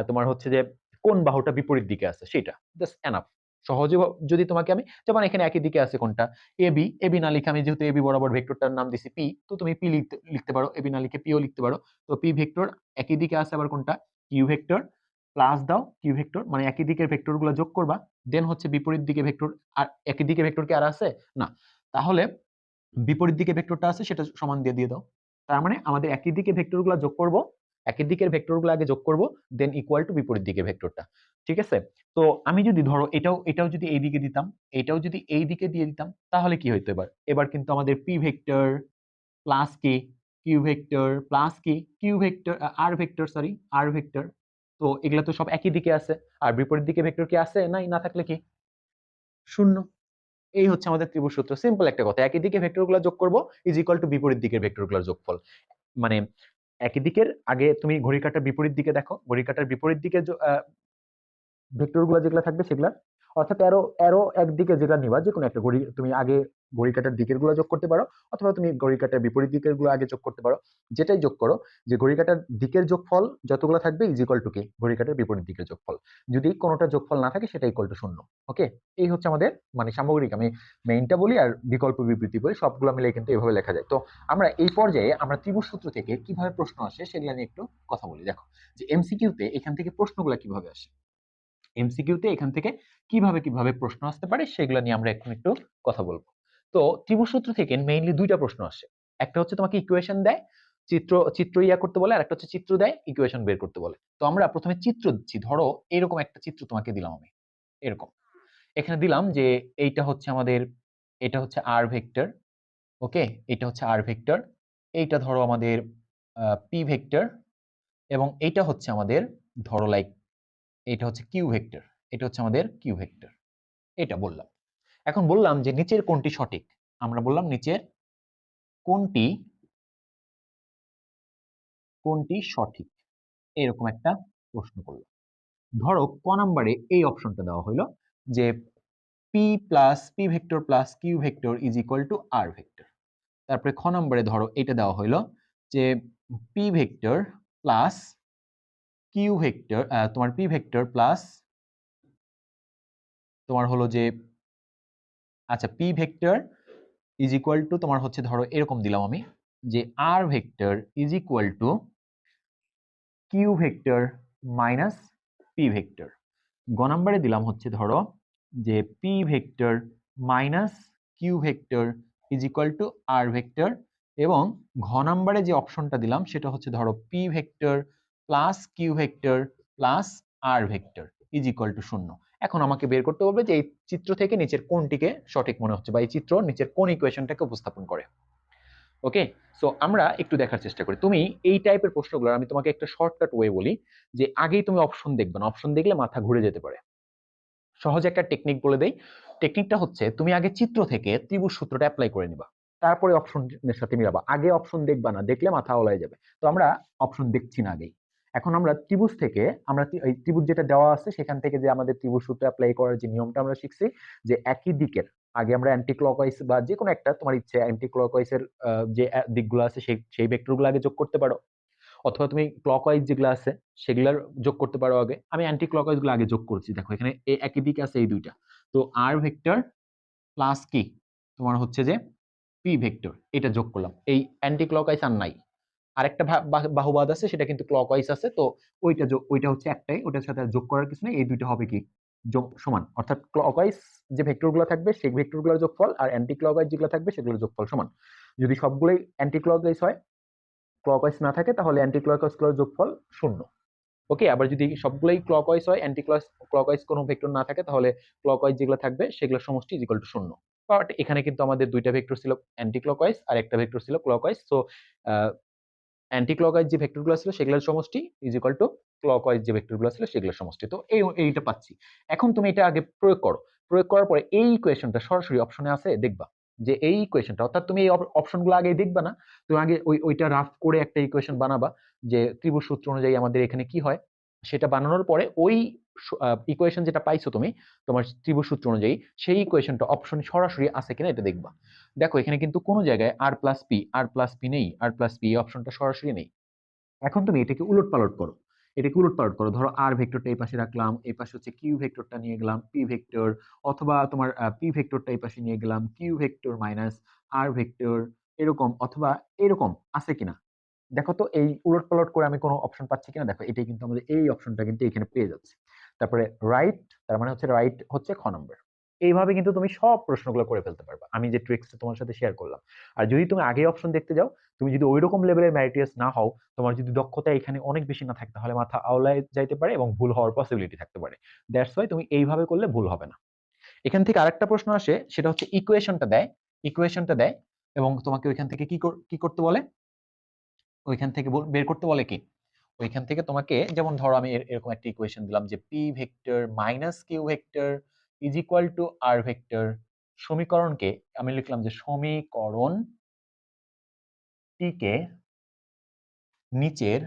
তোমার হচ্ছে যে কোন বাহুটা বিপরীত দিকে আছে সেটা, জাস্ট এনাফ। সহজে যদি তোমাকে আমি, যেমন এখানে একই দিকে আছে কোনটা, এবি, এবি না লিখে আমি যেহেতু এবি বরাবর ভেক্টরটার নাম দিছি পি, তো তুমি পি লিখতে পারো, এবি না লিখে পিও লিখতে পারো। তো পি ভেক্টর একই দিকে আছে আবার কোনটা, কিউ ভেক্টর, প্লাস দাও কিউ ভেক্টর, মানে একই দিকের ভেক্টর গুলো যোগ করবা, দেন হচ্ছে বিপরীত দিকে ভেক্টর। আর একই দিকে ভেক্টর কি আর আছে না, তাহলে বিপরীত দিকে ভেক্টরটা আছে সেটা সমান দিয়ে দিয়ে দাও। তার মানে আমাদের একই দিকে ভেক্টরগুলো যোগ করব, একই দিকের ভেক্টরগুলো আগে যোগ করব, দেন ইকুয়াল টু বিপরীত দিকের ভেক্টরটা, ঠিক আছে? তো আমি যদি ধরো এটাও যদি এই দিকে দিতাম, এটাও যদি এই দিকে দিয়ে দিতাম, তাহলে কি হইতো এবার, এবার কিন্তু আমাদের পি ভেক্টর প্লাস কি কিউ ভেক্টর প্লাস কি কিউ ভেক্টর আর ভেক্টর, সরি আর ভেক্টর, তো এগুলা তো সব একই দিকে আছে। আর বিপরীত দিকে ভেক্টর কি আছে, নাই, না থাকলে কি 0। এই হচ্ছে আমাদের ত্রিভুজ সূত্র, সিম্পল একটা কথা, একই দিকে ভেক্টরগুলো যোগ করব ইজ ইকুয়াল টু বিপরীত দিকের ভেক্টরগুলোর যোগফল। মানে একই দিকের আগে তুমি ঘড়ি কাঁটার বিপরীত দিকে দেখো, ঘড়ি কাঁটার বিপরীত দিকে ভেক্টরগুলো যেগুলো থাকবে সেগুলা, অর্থাৎ অ্যারো অ্যারো একদিকে যেটা নিবা, যে কোনো একটা ঘড়ি তুমি আগে ঘড়ি কাঁটার দিকের গুলো যোগ করতে পারো, অথবা তুমি ঘড়ি কাঁটার বিপরীত দিকের গুলো আগে যোগ করতে পারো, যেটাই যোগ করো, যে ঘড়ি কাঁটার দিকের যোগফল যতগুলো থাকবে ইজ ইকুয়াল টু কি ঘড়ি কাঁটার বিপরীত দিকের যোগফল। যদি কোনোটা যোগফল না থাকে সেটা ইকুয়াল টু 0। ওকে, এই হচ্ছে আমাদের মানে সামগ্রিক, আমি মেইনটা বলি আর বিকল্প বিবৃতি বলি, সবগুলো মিলে কিন্তু এভাবে লেখা যায়। তো আমরা এই পর্যায়ে আমরা ত্রিভুজ সূত্র থেকে কিভাবে প্রশ্ন আসে সেগুলো নিয়ে একটু কথা বলি। দেখো যে এমসিকিউতে এখান থেকে প্রশ্নগুলো কিভাবে আসে, এমসিকিউতে এখান থেকে কিভাবে কিভাবে প্রশ্ন আসতে পারে সেগুলো নিয়ে আমরা এখন একটু কথা বলবো। তো ত্রিভুজ সূত্র থেকে মেইনলি দুইটা প্রশ্ন আসে, একটা হচ্ছে তোমাকে ইকুয়েশন দেয়, চিত্র চিত্র ইয়া করতে বলে, আর একটা হচ্ছে চিত্র দেয় ইকুয়েশন বের করতে বলে। তো আমরা প্রথমে চিত্র দিচ্ছি, ধরো এরকম একটা চিত্র তোমাকে দিলাম আমি, এরকম এখানে দিলাম যে এইটা হচ্ছে আমাদের, এটা হচ্ছে আর ভেক্টর, ওকে, এটা হচ্ছে আর ভেক্টর, এইটা ধরো আমাদের পি ভেক্টর, এবং এইটা হচ্ছে আমাদের ধরো লাইক এটা হচ্ছে কিউ ভেক্টর, এটা হচ্ছে আমাদের কিউ ভেক্টর, এটা বললাম। এখন বললাম যে নিচের কোনটি সঠিক, আমরা বললাম নিচের কোনটি কোনটি সঠিক, এরকম একটা প্রশ্ন করলাম। ধরো ক নম্বরে এই অপশনটা দেওয়া হলো যে P plus P vector plus Q vector is equal to R vector. তারপরে খ নম্বরে ধরো এটা দেওয়া হলো যে P vector plus Q vector, তোমার পি ভেক্টর প্লাস তোমার হলো যে, আচ্ছা P vector is equal to তোমার হচ্ছে ধরো এরকম দিলাম আমি যে R vector is equal to Q vector minus P vector. গ নাম্বারে দিলাম হচ্ছে ধরো যে P vector minus Q vector is equal to R vector, এবং ঘ নাম্বারে যে অপশনটা দিলাম সেটা হচ্ছে ধরো P vector plus Q vector plus R vector is equal to 0। এখন আমাকে বের করতে হবে যে এই চিত্র থেকে নিচের কোনটিকে সঠিক মনে হচ্ছে, বা এই চিত্র নিচের কোন ইকুয়েশনটাকে উপস্থাপন করে। ওকে, সো আমরা একটু দেখার চেষ্টা করি। তুমি এই টাইপের প্রশ্নগুলো, আমি তোমাকে একটা শর্টকাট ওয়ে বলি, যে আগেই তুমি অপশন দেখবে না, অপশন দেখলে মাথা ঘুরে যেতে পারে। সহজ একটা টেকনিক বলে দেই। টেকনিকটা হচ্ছে তুমি আগে চিত্র থেকে ত্রিভুজ সূত্রটা অ্যাপ্লাই করে নিবা, তারপরে অপশনের সাথে মিলাবা। আগে অপশন দেখবা না, দেখলে মাথা ওলাই যাবে। তো আমরা অপশন দেখছি না আগেই। এখন আমরা ত্রিভুজ থেকে, আমরা এই ত্রিভুজ যেটা দেওয়া আছে সেখান থেকে যে আমাদের ত্রিভুজ সূত্র অ্যাপ্লাই করার যে নিয়মটা আমরা শিখছি, যে একই দিকের আগে আমরা অ্যান্টি ক্লকওয়াইজ বা যে কোনো একটা তোমার ইচ্ছে অ্যান্টি ক্লকওয়াইজের যে দিকগুলো আছে সেই ভেক্টরগুলো আগে যোগ করতে পারো, অথবা তুমি ক্লকওয়াইজ যেগুলো আছে সেগুলার যোগ করতে পারো আগে। আমি অ্যান্টি ক্লকওয়াইজ গুলো আগে যোগ করছি। দেখো এখানে একই দিকে আছে এই দুইটা, তো আর ভেক্টর প্লাস কি তোমার হচ্ছে যে পি ভেক্টর, এটা যোগ করলাম। এই অ্যান্টি ক্লকওয়াইজ আর নাই, আরেকটা বাহুবাদ আছে সেটা কিন্তু ক্লকওয়াইজ আছে, তো ওইটা হচ্ছে একটাই, ওটার সাথে আর যোগ করার কিছু নেই। এই দুইটা হবে কি সমান, অর্থাৎ ক্লকওয়াইজ যে ভেক্টর গুলো থাকবে সেই ভেক্টর গুলোর যোগফল আর অ্যান্টি ক্লকওয়াইজ যেগুলো থাকবে সেগুলোর যোগফল সমান। যদি সবগুলোই অ্যান্টি ক্লকওয়াইজ হয়, ক্লকওয়াইজ না থাকে, তাহলে অ্যান্টি ক্লকওয়াইজ গুলোর যোগফল 0। ওকে, আবার যদি সবগুলোই ক্লকওয়াইজ হয়, অ্যান্টি ক্লকওয়াইজ কোনো ভেক্টর না থাকে, তাহলে ক্লকওয়াইজ যেগুলো থাকবে সেগুলোর সমষ্টি ইজ ইকুয়াল টু 0। বাট এখানে কিন্তু আমাদের দুইটা ভেক্টর ছিল অ্যান্টি ক্লকওয়াইজ আর একটা ভেক্টর ছিল ক্লকওয়াইজ, সো অ্যান্টি ক্লকওয়াইজ যে ভেক্টরগুলো ছিল সেগুলোর সমষ্টি ইজ ইকুয়াল টু ক্লকওয়াইজ যে ভেক্টরগুলো ছিল সেগুলোর সমষ্টি। তো এইটা পাচ্ছি। এখন তুমি এটা আগে প্রয়োগ করো, প্রয়োগ করার পরে এই ইকুয়েশনটা সরাসরি অপশনে আছে দেখবা, যে এই ইকুয়েশনটা, অর্থাৎ তুমি এই অপশনগুলো আগে দেখবা না, তুমি আগে ওইটা রাফ করে একটা ইকুয়েশন বানাবা, যে ত্রিভুজ সূত্র অনুযায়ী আমাদের এখানে কি হয়, সেটা বানানোর পরে ওই ইকুয়েশন যেটা পাইছো তুমি তোমার ত্রিভুজ সূত্র অনুযায়ী, সেই ইকুয়েশনটা অপশন সরাসরি আছে কিনা এটা দেখবা। দেখো এখানে কিন্তু কোনো জায়গায় আর প্লাস পি নেই, আর প্লাস পি অপশনটা সরাসরি নেই। এখন তুমি এটাকে উলট পালট করো, এটাকে উলট পালট করো। ধরো আর ভেক্টরটা এই পাশে রাখলাম, এই পাশে হচ্ছে কিউ ভেক্টরটা নিয়ে গেলাম পি ভেক্টর, অথবা তোমার পি ভেক্টরটা এই পাশে নিয়ে গেলাম কিউ ভেক্টর মাইনাস আর ভেক্টর, এরকম অথবা এরকম আছে কিনা দেখো তো। এই উলট পালট করে আমি কোনো অপশন পাচ্ছি কিনা দেখো, এটাই কিন্তু আমাদের এই অপশনটা কিন্তু এখানে পেয়ে যাচ্ছে। তারপরে রাইট, তার মানে হচ্ছে রাইট হচ্ছে খ নম্বর। এইভাবে কিন্তু তুমি সব প্রশ্নগুলো করে ফেলতে পারবা, আমি যে ট্রিক্সটা তোমার সাথে শেয়ার করলাম। আর যদি তুমি আগে অপশন দেখতে যাও, তুমি যদি ওই রকম লেভেলের ম্যারিটিয়াস না হও, তোমার যদি দক্ষতা এখানে অনেক বেশি না থাকে, তাহলে মাথা আওলায় যাইতে পারে এবং ভুল হওয়ার পসিবিলিটি থাকতে পারে। দ্যাটস ওয়াই তুমি এইভাবে করলে ভুল হবে না। এখান থেকে আরেকটা প্রশ্ন আসে, সেটা হচ্ছে ইকুয়েশনটা দেয় এবং তোমাকে ওইখান থেকে কি করতে বলে, ওইখান থেকে বের করতে বলে কি, ওইখান থেকে তোমাকে, যেমন ধরো আমি এরকম একটা ইকুয়েশন দিলাম যে P vector minus Q vector is equal to R vector. সমীকরণকে আমি লিখলাম যে সমীকরণটিকে নিচের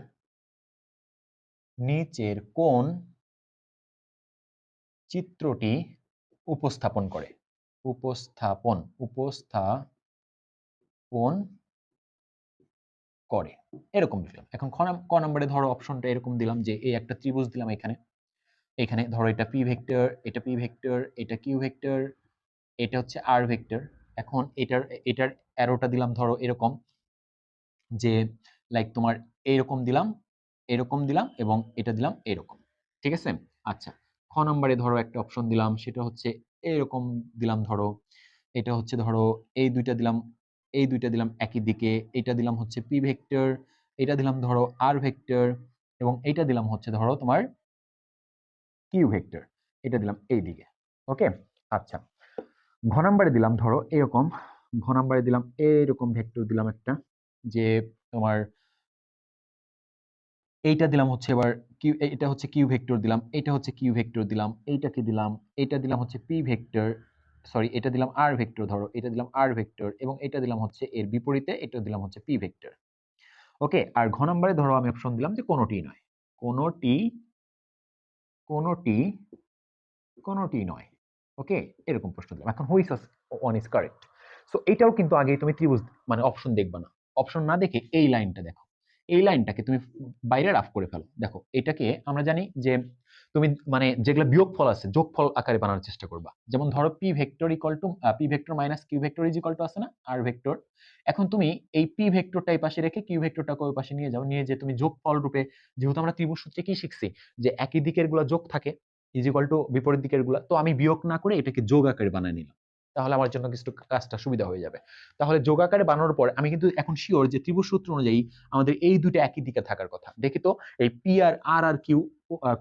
নিচের কোন চিত্রটি উপস্থাপন করে এরকম লিখলাম। এখন ক নম্বরে ধরো অপশনটা এরকম দিলাম যে এই একটা ত্রিভুজ দিলাম, এখানে ধরো এটা পি ভেক্টর, এটা পি ভেক্টর, এটা কিউ ভেক্টর, এটা হচ্ছে আর ভেক্টর। এখন এটার অ্যারোটা দিলাম ধরো এরকম, যে লাইক তোমার এরকম দিলাম এবং এটা দিলাম এরকম, ঠিক আছে। আচ্ছা, খ নম্বরে ধরো একটা অপশন দিলাম, সেটা হচ্ছে এরকম দিলাম, ধরো এটা হচ্ছে ধরো এই দুইটা দিলাম একই দিকে, এটা দিলাম হচ্ছে পি ভেক্টর, এটা দিলাম ধরো আর ভেক্টর, এবং এইটা দিলাম হচ্ছে ধরো তোমার কিউ ভেক্টর, এটা দিলাম এই দিকে। ওকে, আচ্ছা, ঘ নাম্বারে দিলাম ধরো এরকম, ঘ নাম্বারে দিলাম এরকম ভেক্টর দিলাম একটা, যে তোমার এইটা দিলাম হচ্ছে এবার এটা হচ্ছে কিউ ভেক্টর দিলাম, এটা হচ্ছে কিউ ভেক্টর দিলাম, এইটাকে দিলাম, এটা দিলাম হচ্ছে পি ভেক্টর, সরি এটা দিলাম আর ভেক্টর, ধরো এটা দিলাম আর ভেক্টর, এবং এটা দিলাম হচ্ছে এর বিপরীতে, এটা দিলাম হচ্ছে পি ভেক্টর। ওকে, আর ঘ নম্বরে ধরো আমি অপশন দিলাম যে কোনোটি নয়, কোনোটি কোনোটি কোনোটি নয়। ওকে, এরকম প্রশ্ন দিলাম। এখন which one is correct. So এটাও কিন্তু আগে তুমি ত্রিভুজ মানে অপশন দেখবা না, অপশন না দেখে এই লাইনটা দেখো, এই লাইনটাকে তুমি বাইরে রাফ করে ফেলো। দেখো এটাকে আমরা জানি যে তুমি মানে যেগুলো বিয়োগফল আছে যোগফল আকারে বানানোর চেষ্টা করবা। যেমন ধরো P vector equal to P vector minus Q vector is equal to আছে না আর ভেক্টর। এখন তুমি এই পি ভেক্টরটা এই পাশে রেখে কিউ ভেক্টরটাকে ওই পাশে নিয়ে যাও, নিয়ে যে তুমি যোগফল রূপে, যেহেতু আমরা ত্রিভুজ সূত্রে কি শিখছি যে একই দিকের গুলা যোগ থাকে ইজ ইকুয়াল টু বিপরীত দিকের গুলা, তো আমি বিয়োগ না করে এটাকে যোগ আকারে বানিয়ে নিলাম, তাহলে আমার জন্য কিছু কাজটা সুবিধা হয়ে যাবে। তাহলে যোগ আকারে বানানোর পর আমি কিন্তু এখন শিওর যে ত্রিভুজ সূত্র অনুযায়ী আমাদের এই দুটো একই দিকে থাকার কথা। দেখি তো এই পি আর আর আর কিউ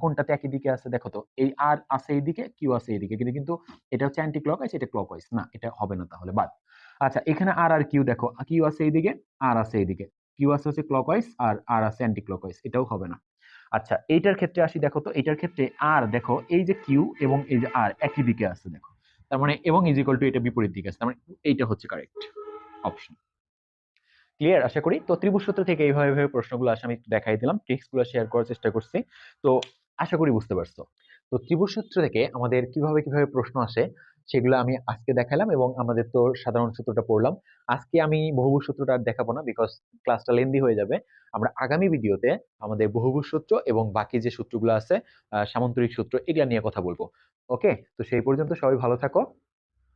কোনটাতে একই দিকে আছে, দেখো তো এই আর আছে এইদিকে কিউ আছে এইদিকে, কিন্তু কিন্তু এটা হচ্ছে অ্যান্টি ক্লকওয়াইজ, এটা ক্লকওয়াইজ না, এটা হবে না তাহলে বাদ। আচ্ছা এখানে আর আর কিউ দেখো, কিউ আছে এইদিকে আর আছে এইদিকে, কিউ আছে হচ্ছে ক্লকওয়াইজ আর আর আছে অ্যান্টি ক্লকওয়াইজ, এটাও হবে না। আচ্ছা এইটার ক্ষেত্রে আসি, দেখো তো এইটার ক্ষেত্রে আর দেখো এই যে কিউ এবং এই যে আর একই দিকে আছে দেখো, তার মানে এবং ইজ ইকুয়াল টু এটা বিপরীত দিকে আছে, তার মানে এইটা হচ্ছে কারেক্ট অপশন। ক্লিয়ার আশা করি। তো ত্রিভুজ সূত্র থেকে এইভাবে প্রশ্নগুলো আসে আমি একটু দেখাই দিলাম, ট্রিক্সগুলো শেয়ার করার চেষ্টা করছি, তো আশা করি বুঝতে পারছো। তো ত্রিভুজ সূত্র থেকে আমাদের কিভাবে কিভাবে প্রশ্ন আসে সেগুলো আমি আজকে দেখালাম, এবং আমাদের তো সাধারণ সূত্রটা পড়লাম। আজকে আমি বহুভুজ সূত্রটা আর দেখাবো না, বিকজ ক্লাসটা লেন্দি হয়ে যাবে। আমরা আগামী ভিডিওতে আমাদের বহুভুজ সূত্র এবং বাকি যে সূত্রগুলো আছে সামান্তরিক সূত্র এগুলা নিয়ে কথা বলবো। ওকে, তো সেই পর্যন্ত সবাই ভালো থাকো,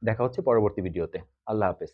দেখা হচ্ছে পরবর্তী ভিডিওতে। আল্লাহ হাফেজ।